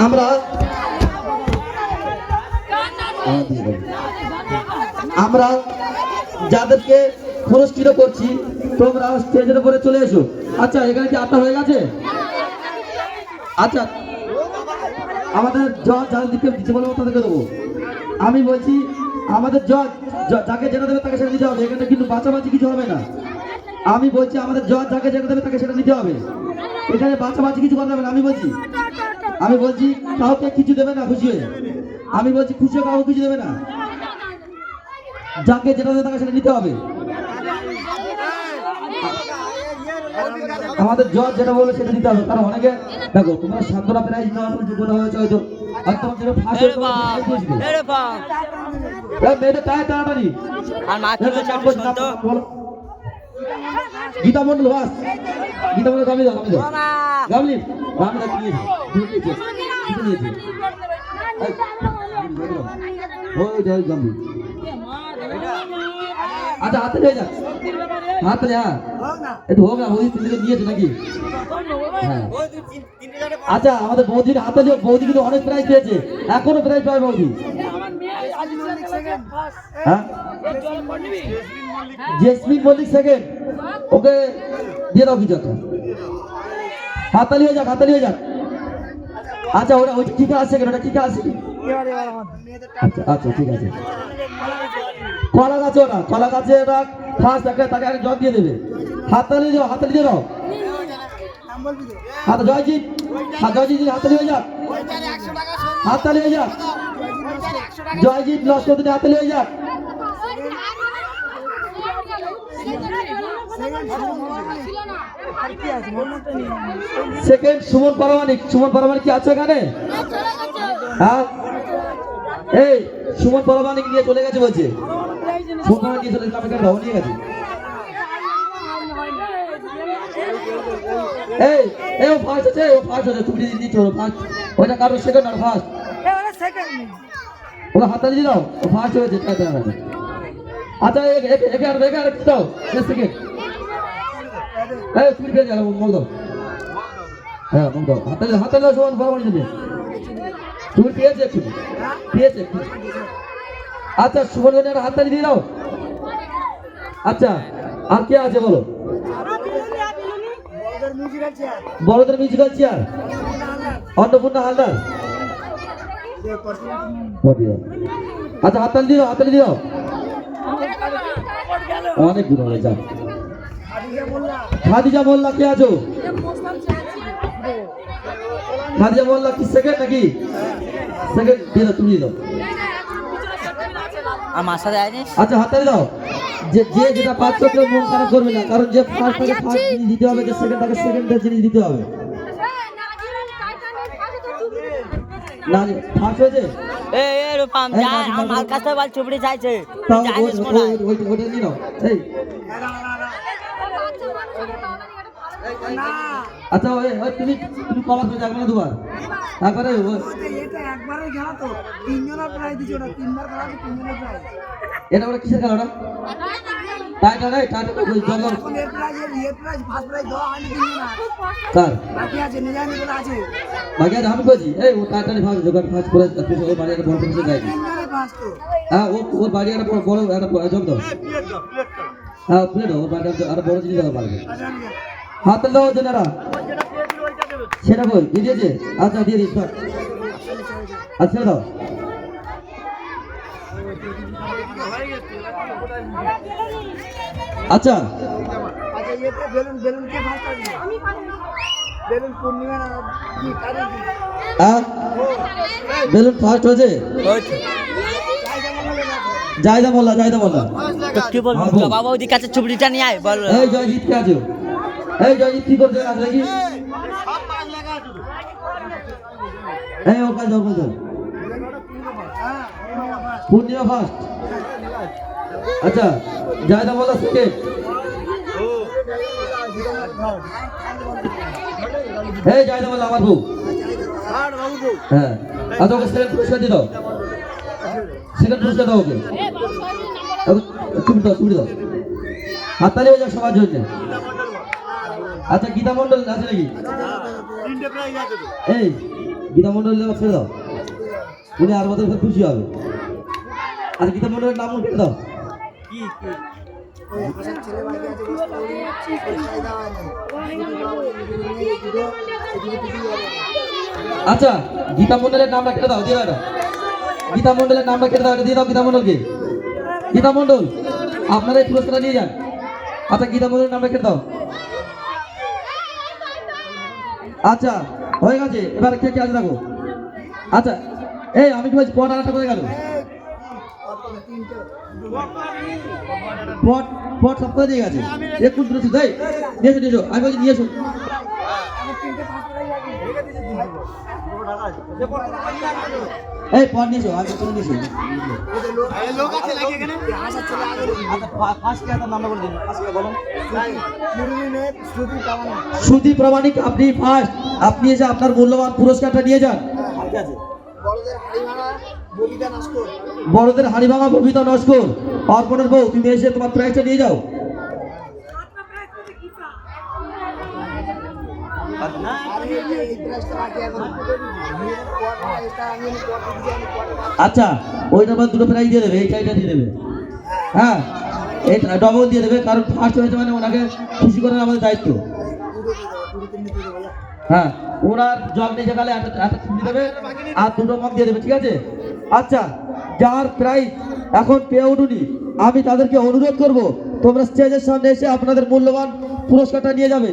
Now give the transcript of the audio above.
আমরা আমরা যাদেরকে পুরস্কৃত করছি তোমরা স্টেজের উপরে চলে এসো। আচ্ছা এখানে কি আড্ডা হয়ে গেছে? আচ্ছা আমাদের জজ যাদেরকে দিতে বলবো তাদেরকে দেবো। আমি বলছি আমাদের জজ যাকে যেটা দেবে তাকে সেটা দিতে হবে, এখানে কিন্তু বাঁচাবাচি কিছু হবে না। আমি বলছি আমাদের জজ যাকে যেটা দেবে তাকে সেটা নিতে হবে, এখানে বাঁচাবাচি কিছু করা যাবে না। আমি বলছি কাউকে কিছু দেবে না খুশি হয়ে। আমি বলছি খুশি হয়ে কাউকে কিছু দেবে না, যাকে যেটা দেবে তাকে সেটা নিতে হবে। আমাদের জজ যেটা বলবে সেটা দিতে হবে, কারণ অনেকে দেখো তোমরা সান্ত্বনা প্রাইজ নেওয়ার পর যোগ্যতা হয়েছে হয়তো, আর তোমার যেটা ফার্স্ট হয়েছে মেয়েদের টায় তাড়াতাড়ি গীতা মন্ডল বাস, গীতা মন্ডল গামলি দাও গামলি গামলি। আচ্ছা হাতে হয়ে যাক, হাতে হ্যাঁ একটু হোক না, বৌদি তিনটে দিয়েছে নাকি? হ্যাঁ আচ্ছা আমাদের বৌদির হাতে যে বৌদি কিন্তু অনেক প্রাইজ পেয়েছে, এখনো প্রাইজ পাবে বৌদি। হ্যাঁ জেসমিন মল্লিক সেকেন্ড, ওকে দিয়ে দাও কিছু একটা, হাতালি হয়ে যাক, হাতালি হয়ে যাক। আচ্ছা ওটা ওইটা কি কাজ সেকেন্ড, ওটা কি কাজ? আচ্ছা আচ্ছা ঠিক আছে। কলা গাছে ওটা, কলা গাছে ওটা ফার্স্ট তাকে আগে জল দিয়ে দেবে। হাতালি দাও, হাতালি দিয়ে দাও। হাত জয়জিৎ, জয়জিৎ হাতালি হয়ে যাক, হাতালি হয়ে যাক। জয়জিৎ লস্কর দিনে হাতালি হয়ে যাক। সেকেন্ড সুমন পারমানিক, সুমন পারমানিক কি আছে এখানে? হ্যাঁ এই সুমন পারমানিক নিয়ে চলে গেছে বলছে, সুমন পারমানিক নিয়ে চলে গেছে, ভাও নিয়ে গেছে। এই এই ও ফার্স্ট আছে, ও ফার্স্ট আছে, তুমি দিদি চলো ফার্স্ট, ওইটা কারো সেকেন্ড আর ফার্স্ট, ওরা হাতালি দিয়ে দাও, ও ফার্স্ট হয়েছে। আচ্ছা একে আর দাও সেকেন্ড। এই তুমি পেয়ে যাও, মুখ দাও, হ্যাঁ মুখ দাও, হাতালি হাতালি দাও, সুমন পারমানিক দেবে, তুমি পেয়েছে একটু পেয়েছে। আচ্ছা সুমন হাততালি দিয়ে দাও। আচ্ছা আর কে আছে বলো? বড়দের মিউজিক্যাল চেয়ার অন্নপূর্ণা হালদার। আচ্ছা হাততালি দিও, হাততালি দিও, অনেক দূর হয়ে যাও। খাদিজা মোল্লা কে আছো? খাদিজা মোল্লা কি সেকেন্ড নাকি? সেকেন্ড দিয়ে দাও, তুমি দিয়ে দাও। আচ্ছা হাততালি দাও। যে যেটা পাচ্ছ কেউ মন খারাপ করবে না, কারণ যে ফার্স্ট তাকে ফার্স্ট জিনিস দিতে হবে, যে সেকেন্ড তাকে সেকেন্ডের জিনিস দিতে হবে। না ফার্স্ট হয়েছে রূপম যা আমার কাছে বল চুপড়ি চাইছে ওইটা নিয়ে নাও। এই আচ্ছা ওই তুমি তুমি কবার করে যাবে না দুবার, তারপরে এটা একবারই খেলা তো তিনজনের প্রাইজ দিছে, ওটা তিনবার খেলা তো তিনজনের প্রাইজ। এটা ওটা কিসের খেলা ওটা? টাইটা রে টাইটা ওই জঙ্গল এখন এর প্রাইজ ফার্স্ট প্রাইজ দেওয়া হয়নি তিনজনের, কার বাকি আছে নিজানি বলে আছে, বাকি আছে আমি বলছি। এই ও টাইটানি ফার্স্ট জোগাড় ফার্স্ট করে ওর বাড়ি একটা বড় কিছু দেয়। তিনজনের ফার্স্ট তো হ্যাঁ ওর বাড়ি একটা বড় একটা জগ দাও, হ্যাঁ প্লেট ওর বাড়ি একটা বড় জিনিস দাও পারবে। হাত দাও জেনারা সেটা বল দিয়ে দিয়েছে। আচ্ছা দিয়ে দিস, আচ্ছা দাও। আচ্ছা আচ্ছা এটা বেলুন বেলুন কে ফার্স্ট আছে? আমি বেলুন পূর্ণিমা না কি কারে কি? হ্যাঁ বেলুন ফার্স্ট হয়েছে। জায়দা মোল্লা, জায়দা মোল্লা তো কি বলবো বাবা ওদিকে কাছে চুপড়িটা নিয়ে আয় বল। এই জয়জিৎ কে আছো? এই জয়জিৎ কি করতে আসলে কি? এই ও কাজ দাও, কাজ দাও। পূর্ণিমা ফার্স্ট। আচ্ছা জায়দা মোল্লা সেকেন্ড। এই জায়দা মোল্লা আমার বউ। হ্যাঁ আচ্ছা ওকে সেকেন্ড পুরস্কার দিয়ে দাও, সেকেন্ড পুরস্কার দাও ওকে। চুপ দাও, চুপ দাও, হাততালি হয়ে যাক সবার জন্য। আচ্ছা গীতা মন্ডল আছে নাকি? এই গীতা মন্ডলের ছেড়ে দাও, উনি আর আমাদের খুব খুশি হবে। আর গীতা মন্ডলের নাম কেটে দাও। ওই হাসান ছেলে বাকি আছে বস করি পয়সা দেওয়া নেই দুটো আচ্ছা গীতা মন্ডলের নামটা কেটে দাও, দিয়ে দাও এটা। গীতা মন্ডলের নামটা কেটে দাও, এটা দিয়ে দাও গীতা মন্ডলকে। গীতা মন্ডল আপনারা এই পুরস্কারটা নিয়ে যান। আচ্ছা গীতা মন্ডলের নামটা কেটে দাও। আচ্ছা হয়ে গেছে, এবার কে কে আছে দেখো। আচ্ছা এই আমি কি বলছি, পট আরেকটা করে গেল, পট পট সব করে দিয়ে গেছে। একটু দূরে ছিল, এই নিয়ে এসো নিয়ে এসো, আমি বলছি নিয়ে এসো। এই পট নিয়ে এসো, আমি চলে নিয়ে এসো। শ্রুতি প্রামাণিক আপনি ফার্স্ট, আপনি এসে আপনার মূল্যবান পুরস্কারটা নিয়ে যান। বড়দের হাড়ি ভাঙা ববিতা নস্কর, অর্পণের বউ তুমি এসে তোমার প্রাইজটা নিয়ে যাও। আচ্ছা ওইটা আবার দুটো প্রাইজ দিয়ে দেবে, এই চাইটা দিয়ে দেবে। হ্যাঁ এটা ডবল দিয়ে দেবে, কারণ ফার্স্ট হয়েছে মানে ওনাকে খুশি করার আমাদের দায়িত্ব। হ্যাঁ ওনার জগ নিয়ে গেলে একটা খুশি দেবে আর দুটো মগ দিয়ে দেবে, ঠিক আছে? আচ্ছা যার প্রাইজ এখন পেয়ে উঠুনি, আমি তাদেরকে অনুরোধ করব তোমরা স্টেজের সামনে এসে আপনাদের মূল্যবান পুরস্কারটা নিয়ে যাবে।